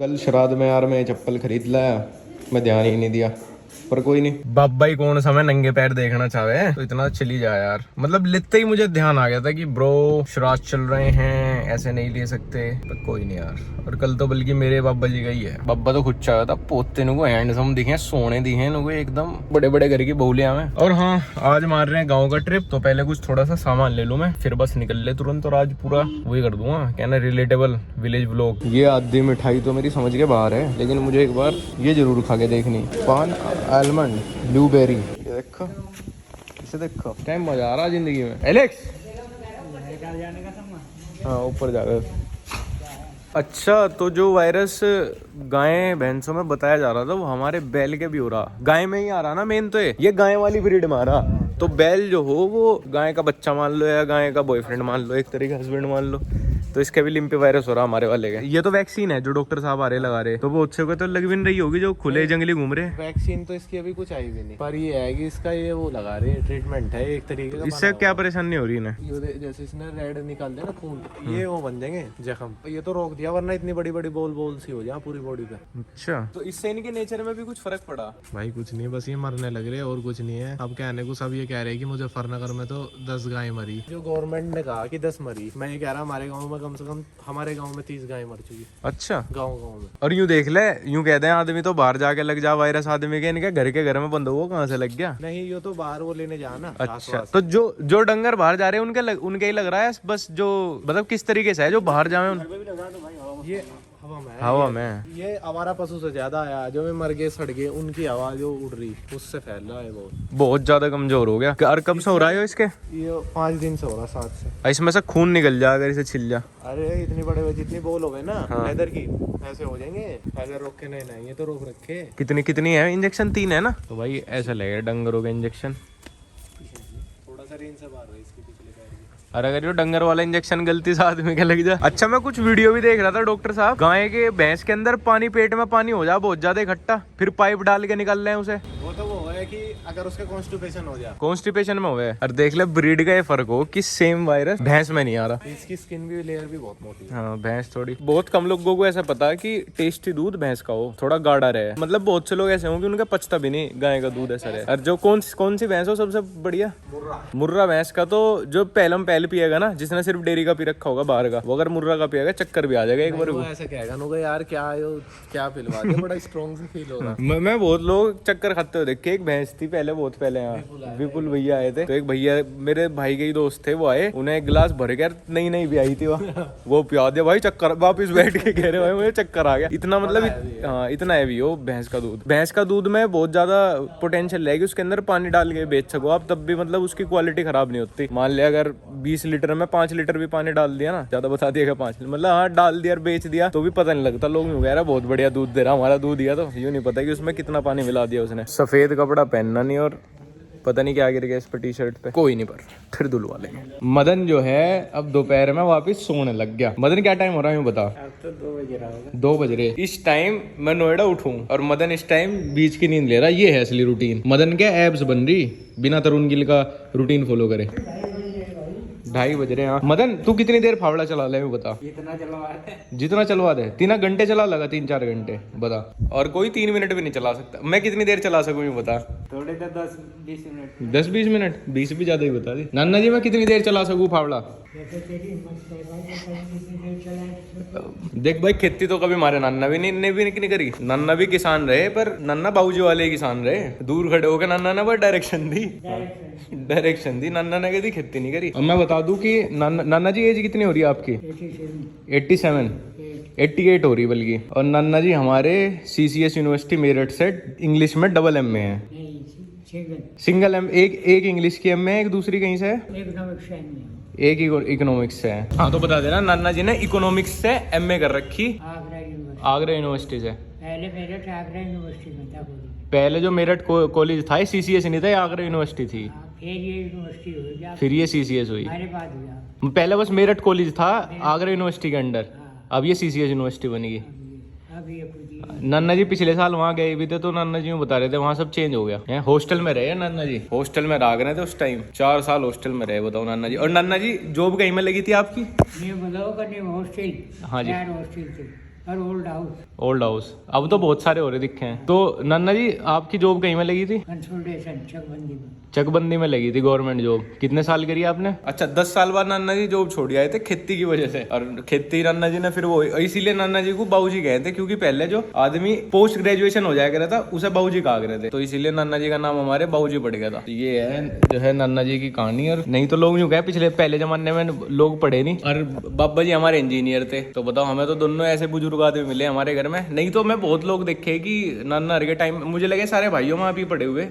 कल श्राद्ध में यार मैं चप्पल खरीद लाया, मैं ध्यान ही नहीं दिया, पर कोई नहीं। बाबा ही कौन सा मैं नंगे पैर देखना चाहे तो इतना चली जाए यार। मतलब लेते ही मुझे ध्यान आ गया था कि ब्रो श्राद्ध चल रहे हैं, ऐसे नहीं ले सकते, पर कोई नहीं यार। और कल तो बल्कि मेरे बाबा जी का ही है। बाबा तो खुद चाहा था, पोते को हैंडसम दिखे, सोने दिखे इनको एकदम बड़े बड़े घर की बहुलिया में। और हाँ, आज मार रहे हैं गाँव का ट्रिप, तो पहले कुछ थोड़ा सा सामान ले लूँ मैं, फिर बस निकल ले तुरंत। और आज पूरा वही कर दूंगा, कहना रिलेटेबल विलेज व्लॉग। ये आधी मिठाई तो मेरी समझ के बाहर है, लेकिन मुझे एक बार ये जरूर खा के देखनी, पान आलमंड ब्लूबेरी। ये देखो, इसे देखो, टाइम मजा आ रहा जिंदगी में। एलेक्स, हाँ ऊपर जाकर। अच्छा, तो जो वायरस गाय भैंसों में बताया जा रहा था वो हमारे बैल के भी हो रहा, गाय में ही आ रहा ना मेन। तो ये गाय वाली ब्रीड में आ रहा, तो बैल जो हो वो गाय का बच्चा मान लो या गाय का बॉयफ्रेंड मान लो, एक तरीके हस्बैंड मान लो, तो इसके भी लिम्पी वायरस हो रहा हमारे वाले के। ये तो वैक्सीन है जो डॉक्टर साहब आ रहे लगा रहे, तो वो अच्छे को तो लग भी नहीं रही होगी जो खुले जंगली घूम रहे। वैक्सीन तो इसकी अभी कुछ आई भी नहीं, पर ये है कि इसका ये वो लगा रहे हैं, ट्रीटमेंट है एक तरीके का। इससे क्या परेशानी हो रही है? जैसे इसने रेड निकाल दिया ना खून, ये वो बन जाएंगे जख्म, ये तो रोक दिया, वरना इतनी बड़ी बड़ी बोल सी हो जाए पूरी बॉडी पे। अच्छा, तो इससे इनके नेचर में भी कुछ फर्क पड़ा? भाई कुछ नहीं, बस ये मरने लग रहे हैं और कुछ नहीं है। अब कहने को सब ये कह रहे हैं कि मुजफ्फरनगर में तो 10 गाय मरी, जो गवर्नमेंट ने कहा कि 10 मरी। मैं ये कह रहा हमारे गाँव में कम से कम, हमारे गांव में 30 गाय मर चुकी। अच्छा, गांव में। और यूं देख ले, यूं कहते हैं आदमी तो बाहर जाके लग जा वायरस आदमी के, इनके घर में बंद हो, कहाँ से लग गया? नहीं, ये तो बाहर वो लेने जाना। अच्छा, तो जो डंगर बाहर जा रहे हैं उनके ही लग रहा है बस। जो मतलब किस तरीके से है जो बाहर जाए ये हवा में ये आवारा पशु से ज्यादा आया, जो में मर गए सड़ गए, उनकी हवा जो उड़ रही उससे फैल रहा है। बहुत ज्यादा कमजोर हो गया। और कब से हो रहा है इसके? ये 5 दिन से हो रहा, 7 से। इसमें से खून निकल जा अगर इसे छिल जा। अरे इतनी बड़े जितनी बोल हो गए ना लेदर की, ऐसे हो जाएंगे अगर रोक के नहीं, ये तो रोक रखे। कितनी है इंजेक्शन? 3 है ना? तो भाई ऐसा लगेगा डंगरों का इंजेक्शन थोड़ा सा रेंज से बाहर है इसकी पिछले पैर की। और अगर ये डंगर वाला इंजेक्शन गलती से आदमी के लग जाए। अच्छा, मैं कुछ वीडियो भी देख रहा था, डॉक्टर साहब गाय के भैंस के अंदर पानी, पेट में पानी हो जाए बहुत ज्यादा इकट्ठा, फिर पाइप डाल के निकाल रहे हैं उसे। वो तो वो है कि अगर उसका कॉन्स्टिपेशन हो जाए, कॉन्स्टिपेशन में हुए। और देख ले ब्रीड का ये फर्क हो कि सेम वायरस भैंस में नहीं आ रहा। इसकी स्किन भी लेयर भी बहुत मोटी है। हाँ, भैंस थोड़ी, बहुत कम लोगों को ऐसा पता है कि टेस्टी दूध भैंस का हो, थोड़ा गाढ़ा रहे। मतलब बहुत से लोग ऐसे होंगे उनका पचता भी नहीं गाय का दूध ऐसा रहे। और जो कौन सी भैंस हो सबसे बढ़िया? मुर्रा भैंस का। तो जो पहले पिएगा ना, जिसने सिर्फ डेयरी का पी रखा होगा बाहर का, वो अगर मुर्रा का पिएगा चक्कर भी आ जाएगा एक बार। वो ऐसा कहेगा नो यार क्या पिलवा दिया, बड़ा स्ट्रॉन्ग से फील हो रहा। मैं बहुत लोग चक्कर खाते हुए देखे। एक भैंस थी पहले, बहुत पहले यहाँ विपुल भैया आए थे, तो एक भैया मेरे भाई के ही दोस्त थे, वो आए, उन्हें एक गिलास भर के, नहीं भी आई थी वो पिया दिया भाई, चक्कर। वापिस बैठ के कह रहे भाई मुझे चक्कर आ गया। इतना मतलब हाँ, इतना हैवी हो भैंस का दूध। भैंस का दूध में बहुत ज्यादा पोटेंशियल है कि उसके अंदर पानी डाल के बेच सको आप, तब भी मतलब उसकी क्वालिटी खराब नहीं होती। मान लिया अगर 20 लीटर में 5 लीटर भी पानी डाल दिया ना, ज्यादा बता दिया 5 मतलब, हाँ डाल दिया और बेच दिया तो भी पता नहीं लगता। लोग कह रहा बहुत बढ़िया दूध दे रहा, हमारा दूध दिया, तो यूँ नहीं पता कि उसमें कितना पानी मिला दिया उसने। सफेद कपड़ा पहनना नहीं, और पता नहीं क्या गिर गया इस पे टी शर्ट पे, कोई नहीं, पर फिर धुलवा लेंगे। मदन जो है अब दोपहर में वापस सोने लग गया। मदन क्या टाइम हो रहा है बता? अब तो 2 बज रहा होगा। 2 बज रहे। इस टाइम मैं नोएडा उठूं और मदन इस टाइम बीच की नींद ले रहा। ये है असली रूटीन। मदन क्या एब्स बन रही बिना तरुण गिल का रूटीन फॉलो करे। 2:30 बज रहे हैं। मदन तू कितनी देर फावड़ा चला ले बता? जितना चलवा दे। 3 घंटे चला लगा, 3-4 घंटे बता। और कोई 3 मिनट भी नहीं चला सकता। मैं कितनी देर चला सकूं बता? थोड़े तो 10-20 मिनट। 10-20 मिनट? 20 भी ज्यादा ही बता दी। नाना जी मैं कितनी देर चला सकूं फावड़ा? देख भाई, खेती तो कभी मारे नाना भी नहीं करी। नाना भी किसान रहे, पर नाना बाबूजी वाले किसान रहे। दूर खड़े होकर नाना ने बस डायरेक्शन दी, नाना ने कभी खेती नहीं करी। और मैं बता दूं कि नाना जी एज कितनी हो रही है आपकी? 87 88 हो रही बल्कि। और नाना जी हमारे CCS यूनिवर्सिटी मेरठ से इंग्लिश में डबल MA है। सिंगल M, एक इंग्लिश की MA है, एक दूसरी कहीं से है, एक इकोनॉमिक्स से है। हाँ तो बता देना, नाना जी ने इकोनॉमिक्स से MA कर रखी आगरा यूनिवर्सिटी से। पहले मेरठ आगरा यूनिवर्सिटी में था। पहले जो मेरठ कॉलेज था CCS नहीं था, आगरा यूनिवर्सिटी थी। फिर ये यूनिवर्सिटी हुई, फिर ये CCS हुई। हमारे बाद हुआ। पहले बस मेरठ कॉलेज था आगरा यूनिवर्सिटी के अंडर, अब ये CCS यूनिवर्सिटी बनेगी। अब ये खुद नाना जी पिछले साल वहाँ गए भी थे, तो नाना जी बता रहे थे वहाँ सब चेंज हो गया। हॉस्टल में रहे नाना जी, हॉस्टल में रह गए थे उस टाइम। 4 साल हॉस्टल में रहे, बताओ नाना जी। और नाना जी जॉब कहीं में लगी थी आपकी? ये बताओ करने हॉस्टल। हाँ जी, हॉस्टल थे। और ओल्ड हाउस ओल्ड हाउस। अब तो बहुत सारे हो रहे दिखे हैं। तो नन्ना जी आपकी जॉब कहीं में लगी थी? कंसल्टेशन चकबंदी में। चकबंदी में लगी थी गवर्नमेंट जॉब। कितने साल करी आपने? अच्छा 10 साल बाद नन्ना जी जॉब छोड़ आए थे खेती की वजह से। और खेती नन्ना जी ने फिर वो इसीलिए नन्ना जी को बाबूजी कहे थे, क्योंकि पहले जो आदमी पोस्ट ग्रेजुएशन हो जाया करा था उसे बाबूजी कहा करे थे, तो इसीलिए नन्ना जी का नाम हमारे बाबूजी पड़ गया था। ये है जो है नन्ना जी की कहानी। और नहीं तो लोग यूं कहे पिछले पहले जमाने में लोग पढ़े नहीं। और बाबा जी हमारे इंजीनियर थे। तो बताओ हमें तो दोनों ऐसे बुजुर्ग आदमी मिले हमारे घर में। नहीं तो मैं बहुत लोग देखे कि नन्ना के टाइम मुझे लगे सारे भाइयों में आप ही पढ़े हुए।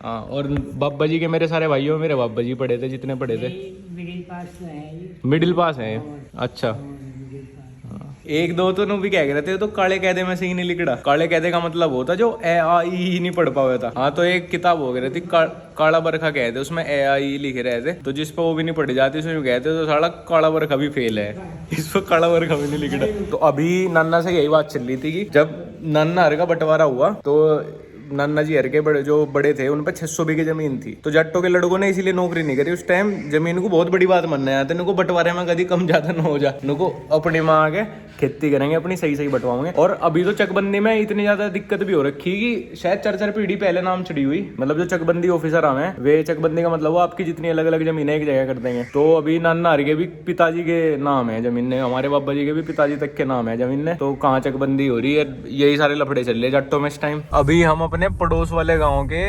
हाँ, और बाबा जी के मेरे सारे भाइयों में मेरे बाबा जी पढ़े थे जितने पढ़े थे। मिडिल पास तो है ये। मिडिल पास है। अच्छा मिडिल पास। एक दो तो भी कह रहे थे तो काले कैदे में से ही नहीं लिखड़ा। काले कैदे का मतलब होता जो ए आ ई ही नहीं पढ़ पाया था। हाँ, तो एक किताब हो गई थी काला बरखा कहते, उसमें ए आ ई लिखे रहे थे। तो जिस पर वो भी नहीं पढ़ी जाती उसमें कहते तो साला काला बरखा भी फेल है, इस पर काला बरखा भी नहीं लिखड़ा। तो अभी नन्ना से यही बात चल रही थी कि जब नन्ना हर का बंटवारा हुआ तो नन्ना जी हर के बड़े जो बड़े थे उन पर 600 बीघे जमीन थी। तो जट्टों के लड़कों ने इसीलिए नौकरी नहीं करी उस टाइम। जमीन को बहुत बड़ी बात मानने आते, इनको बंटवारे में कभी कम ज्यादा ना हो जा, इनको अपने में आके खेती करेंगे अपनी सही सही बंटवाएंगे। और अभी तो चकबंदी में इतनी ज्यादा दिक्कत भी हो रखी कि शायद 4 पीढ़ी पहले नाम चढ़ी हुई। मतलब जो चकबंदी ऑफिसर आवे वे चकबंदी का मतलब वो आपकी जितनी अलग अलग जमीनें एक जगह कर देंगे। तो अभी नन्ना हर के भी पिताजी के नाम है जमीन ने, हमारे बाबा जी के भी पिताजी तक के नाम है जमीन ने। तो कहाँ चकबंदी हो रही है, यही सारे लफड़े चल रहे जट्टों में इस टाइम। अभी हम अपने पड़ोस वाले गाँव के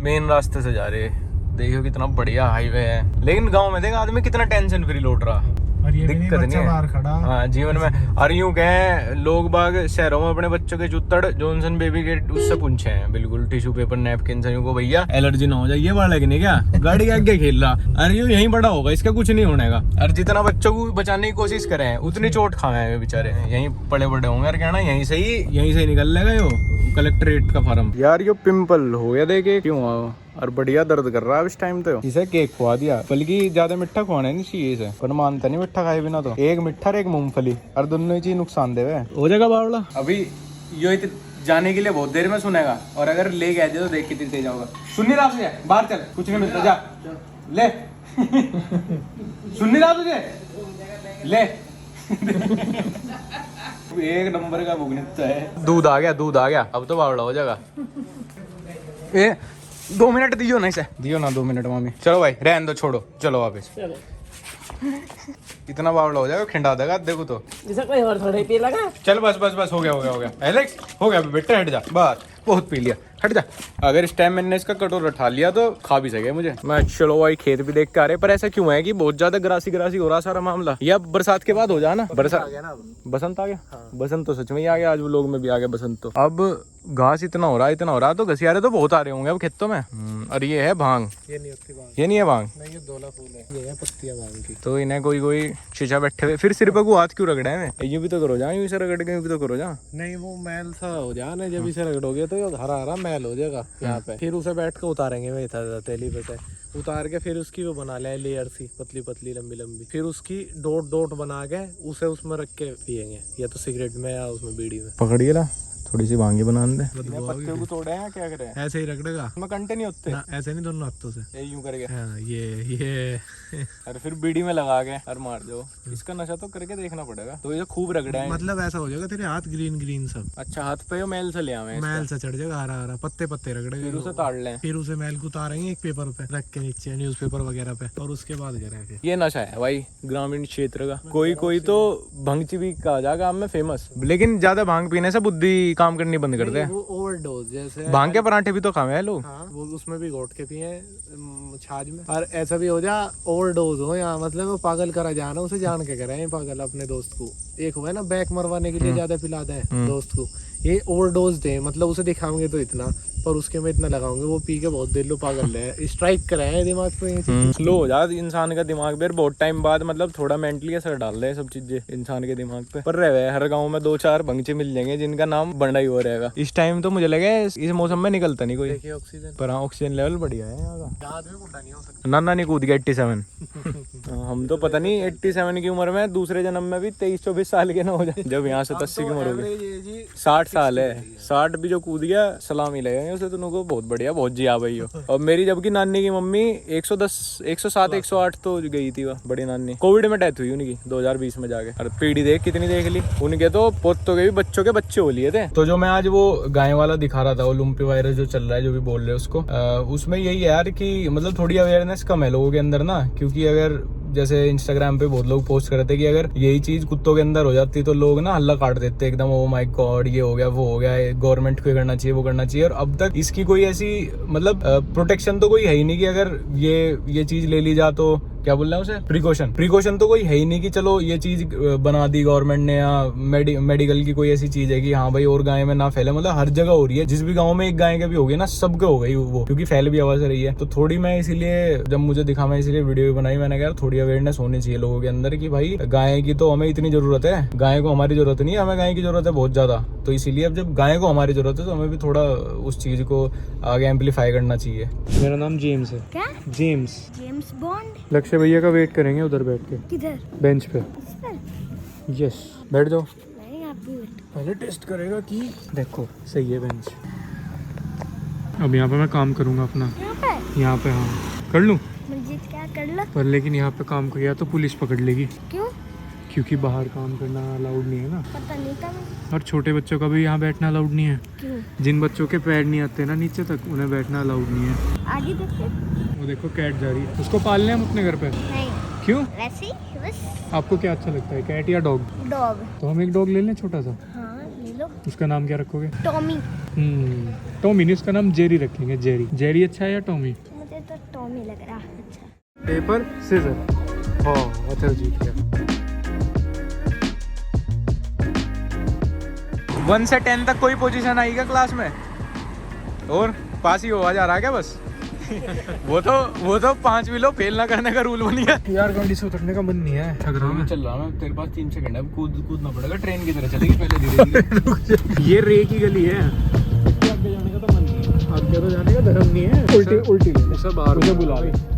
मेन रास्ते से जा रहे हैं। देखियो कितना बढ़िया हाईवे है, लेकिन गांव में देख आदमी कितना टेंशन फ्री लौट रहा। और ये दिक्कत नहीं है बाहर खड़ा। हाँ जीवन में। और यूं कहें लोग बाग शहरों में अपने बच्चों के जूतड़ जॉनसन बेबी के उससे पूछे हैं बिल्कुल टिश्यू पेपर नैपकिन से, को भैया एलर्जी ना हो जाए। ये वाला कि नहीं क्या गाड़ी के आगे खेल रहा, अरे यूं यहीं बड़ा होगा इसका कुछ नहीं होने का। और जितना बच्चों को बचाने की कोशिश करें उतनी चोट खाए हैं बेचारे, यहीं पड़े बड़े होंगे। और कहना यहीं से ही निकल लेगा यो कलेक्ट्रेट का फार्म। यार यो पिंपल हो गया देखे क्यों और बढ़िया दर्द कर रहा है इस टाइम। तो इसे केक खुआ दिया, बल्कि ज्यादा मिठा खुआना नहीं चाहिए इसे, पर मानता नहीं मिठा खाए बिना। तो एक मिठा और एक मूंगफली, और दोनों ही चीज नुकसान देवे हो जाएगा बावला। अभी यो जाने के लिए बहुत देर में सुनेगा, और अगर ले गया तो देख कितनी तेज जाओगा। सुन नहीं रहा तुझे, बाहर चल कुछ नहीं मिलता, जा ले सुन नहीं रहा तुझे, ले एक नंबर का भुगनिता है। दूध आ गया अब तो बावला हो जाएगा। 2 मिनट दियो ना इसे, दियो ना 2 मिनट मामी। चलो भाई रहने दो, छोड़ो, चलो वापस। इतना बावला हो जाएगा खिंडा देगा देखो तो। कोई और थोड़ा ही पी लगा। चल बस हो गया एलेक्स, हो गया बेटा, हट जा, बस बहुत पी लिया, हट जा। अगर इस टाइम मैंने इसका कटोरा उठा लिया तो खा भी सके मुझे। मैं चलो भाई खेत भी देख के आ रहे, पर ऐसा क्यों है कि बहुत ज्यादा ग्रासी हो रहा सारा मामला। या बरसात के बाद हो जाए ना, बसंत आ गया। हाँ। बसंत तो सच में ही आ गया, आज वो लोग में भी आ गया बसंत। तो अब घास इतना हो रहा तो घसियारे तो बहुत आ रहे होंगे अब खेतों में। और ये है भांग, ये नहीं होती भांग, ये नहीं है भांग, नहीं ये दोला फूल है, ये है पत्तियां भांग की। तो इन्हें कोई शीशा बैठे हुए फिर सिर पे को हाथ क्यों रगड़े हैं? ये भी तो करो जा, यूं से रगड़ के भी तो करो जा। नहीं वो मैल सा हो जा ना, जब इसे रगड़ोगे तो हरा मैल हो जाएगा यहाँ पे। फिर उसे बैठ के उतारेंगे वही था तेली पे से उतार के, फिर उसकी वो बना ले लेयर सी पतली लंबी, फिर उसकी डोट बना के उसे उसमें रख के पियेंगे, या तो सिगरेट में या उसमें बीड़ी में। पकड़िए ना थोड़ी सी भांगी बना दे। पत्ते को तोड़े हैं क्या करे? ऐसे ही रगड़ेगा, मैं कंटे नहीं होते ना, ऐसे नहीं, दोनों हाथों से यूं करके। हाँ, ये और फिर बीड़ी में लगा के और मार दो। इसका नशा तो करके देखना पड़ेगा। तो ये खूब रगड़ा है, मतलब ऐसा हो जाएगा तेरे हाथ ग्रीन सब। अच्छा हाथ पे मैल से ले आवे, मैल से चढ़ जाएगा हरा पत्ते रगड़ेगा, फिर उसे ताड़ लें, फिर उसे मैल को उतारेंगे एक पेपर पे रख के नीचे, न्यूज़पेपर वगैरह पे, और उसके बाद करेंगे। ये नशा है भाई ग्रामीण क्षेत्र का। कोई तो भंगची भी कहा जाएगा में फेमस, लेकिन ज्यादा भांग पीने से बुद्धि काम करनी बंद कर दे। वो ओवरडोज जैसे भांग के पराठे भी तो खावे हैं लोग। हाँ, वो उसमें भी घोट के पिए छाछ में। और ऐसा भी हो जा ओवरडोज हो या मतलब वो पागल करा जाना, उसे जान के करे पागल अपने दोस्त को। एक हुआ है ना बैक मरवाने के लिए ज्यादा पिलाते हैं दोस्त को, ये ओवरडोज दे, मतलब उसे दिखाओगे तो इतना, पर उसके में इतना लगाओगे वो पी के बहुत देर लो पागल है, स्ट्राइक कराए दिमाग पे। स्लो हो जाए इंसान का दिमाग पे बहुत टाइम बाद, मतलब थोड़ा मेंटली असर डाल रहे सब चीजें इंसान के दिमाग पे। पर रहे हर गांव में 2-4 भंगचे मिल जाएंगे जिनका नाम बंडा ही हो रहेगा। इस टाइम तो मुझे लगे इस मौसम में निकलता नहीं कोई ऑक्सीजन, पर हाँ ऑक्सीजन लेवल बढ़िया है यहाँ का। नाना नहीं कूद गया 87। हम तो पता नहीं 87 की उम्र में दूसरे जन्म में भी 23-24 साल के ना हो जाए, जब यहाँ से 80 की उम्र हो गई। 60 साल है, 60 भी जो कूद गया सलामी लगेंगे उसे, तुमको बहुत बढ़िया, बहुत जिया भाई हो। और मेरी जबकि नानी की मम्मी 110 107 108 तो गई थी वह बड़ी नानी, कोविड में डेथ हुई उनकी 2020 में जाके। अरे पीढ़ी देख कितनी देख ली उनके, तो पोतों के भी बच्चों के बच्चे हो लिए थे। तो जो मैं आज वो गाय वाला दिखा रहा था, वो लुम्पी वायरस जो चल रहा है, जो भी बोल रहे हैं उसको, उसमें यही है यार कि मतलब थोड़ी अवेयरनेस कम है लोगों के अंदर ना। क्योंकि अगर जैसे इंस्टाग्राम पे बहुत लोग पोस्ट करते कि अगर यही चीज कुत्तों के अंदर हो जाती तो लोग ना हल्ला काट देते एकदम, ओ माय गॉड ये हो गया वो हो गया, गवर्नमेंट को करना चाहिए वो करना चाहिए। और अब तक इसकी कोई ऐसी मतलब प्रोटेक्शन तो कोई है ही नहीं कि अगर ये चीज ले ली जा तो क्या बोल रहे हैं उसे, प्रिकॉशन तो कोई है ही नहीं कि चलो ये चीज बना दी गवर्नमेंट ने, या मेडिकल की कोई ऐसी चीज है कि हाँ भाई और गाय में ना फैले। मतलब हर जगह हो रही है, जिस भी गांव में एक गाय के भी हो गई ना, सबके हो गई वो, क्योंकि फैल भी आवाज रही है। तो थोड़ी मैं इसीलिए जब मुझे दिखा, मैं इसीलिए वीडियो भी बनाई। मैंने कहा थोड़ी अवेयरनेस होनी चाहिए लोगों के अंदर कि भाई गाय की तो हमें इतनी जरूरत है, गाय को हमारी जरूरत नहीं है, हमें गाय की जरूरत है बहुत ज्यादा। तो इसीलिए अब जब गाय को हमारी जरूरत है तो हमें भी थोड़ा उस चीज को आगे एम्पलीफाई करना चाहिए। मेरा नाम जेम्स है। क्या? James bond. लक्ष्य भैया का वेट करेंगे उधर बैठ के, किधर? बेंच पे। इस पर? यस, बैठ जाओ। नहीं, आप भी बैठो। पहले टेस्ट करेगा कि देखो सही है बेंच। अब यहाँ पे मैं काम करूँगा अपना, यहाँ पे। हाँ कर लूँ मुझे क्या कर लो? पर, लेकिन यहाँ पे काम किया तो पुलिस पकड़ लेगी, क्यों? क्योंकि बाहर काम करना अलाउड नहीं है ना। पता नहीं था मुझे। और छोटे बच्चों का भी यहाँ बैठना अलाउड नहीं है। क्यों? जिन बच्चों के पैर नहीं आते ना नीचे तक, उन्हें बैठना अलाउड नहीं है। आगे देखते? वो देखो कैट जा रही है, उसको पालने हम अपने घर पे। नहीं, क्यों? वैसे ही बस। आपको क्या अच्छा लगता है, कैट या डॉग? डॉग। तो हम एक डॉग ले लें छोटा सा। हाँ ले लो। उसका नाम क्या रखोगे? टॉमी। टॉमी नहीं, उसका नाम जेरी रखेंगे। जेरी अच्छा है या टॉमी? मुझे तो टॉमी लग रहा है अच्छा। Paper scissor. हाँ अच्छा जीत गया। 1 से 10 तक कोई पोजीशन आई क्या क्लास में? और पास ही हुआ जा रहा है क्या बस? वो तो 5 भी लो, फेल ना करने का रूल बन गया यार गाड़ी से उतरने का मन नहीं है, थक रहा हूँ। चल रहा मैं, तेरे पास 3 सेकंड है, अब कूदना पड़ेगा, ट्रेन की तरह चलेगी पहले धीरे धीरे। ये रे की गली है, आगे जाने का तो मन नहीं है, आगे तो जाने का धर्म नहीं है। उल्टी ले, सब बाहर मुझे बुला ले।